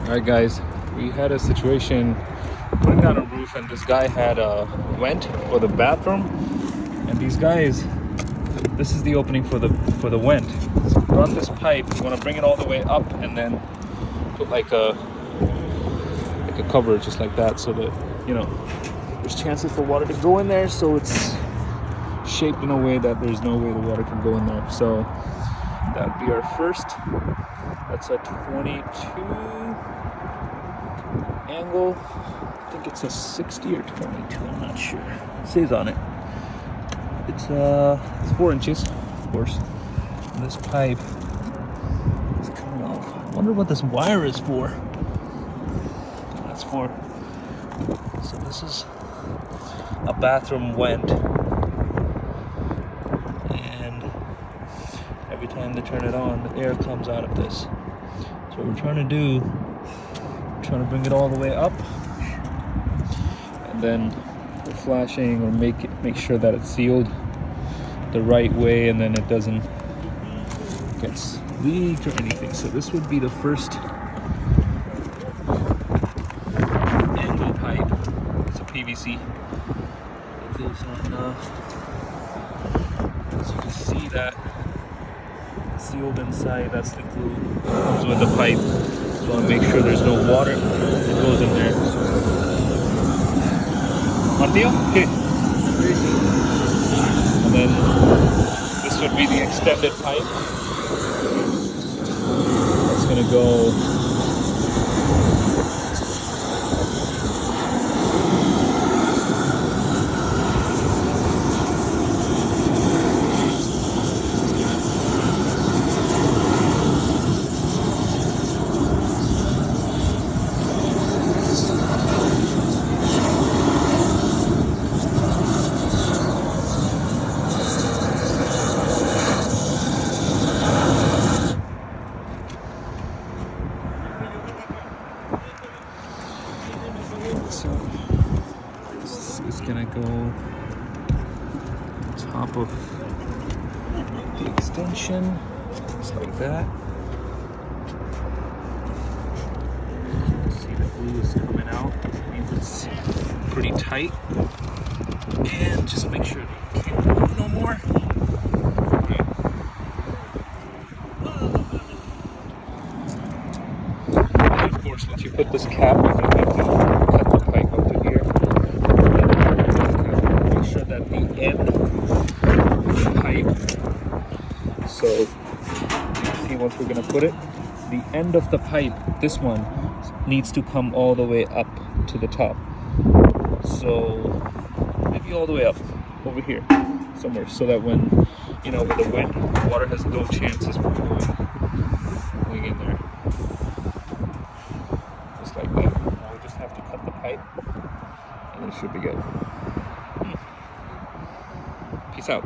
Alright guys, we had a situation putting down a roof and this guy had a vent for the bathroom, and these guys, this is the opening for the vent. So run this pipe, you want to bring it all the way up and then put like a cover just like that, so that there's chances for water to go in there, so it's shaped in a way that there's no way the water can go in there. So that would be our first. That's a 22 angle. I think it's a 60 or 22, I'm not sure. It says on it. It's 4 inches, of course. And this pipe is coming off. I wonder what this wire is for. That's for. So this is a bathroom vent. And every time they turn it on, the air comes out of this. So what we're trying to do, trying to bring it all the way up, and then we're flashing or make sure that it's sealed the right way, and then it doesn't get leaked or anything. So this would be the first angle pipe. It's a PVC. It goes on. As you can see, that sealed inside. That's the glue. It comes with the pipe. So I want to make sure there's no water that goes in there. Martillo? Okay. And then this would be the extended pipe. That's going to go So this is gonna go on top of the extension, just like that. You can see the glue is coming out. It means it's pretty tight. And just make sure that you can't move no more. Okay. And of course, once you put this cap, you're gonna have to cut the pipe up to here. Make sure that the end of the pipe, so you can see once we're gonna put it, the end of the pipe, this one, needs to come all the way up to the top. So maybe all the way up over here somewhere, so that when with the wind, water has no chances for going in there. Just like that. Now we just have to cut the pipe and it should be good. Peace out.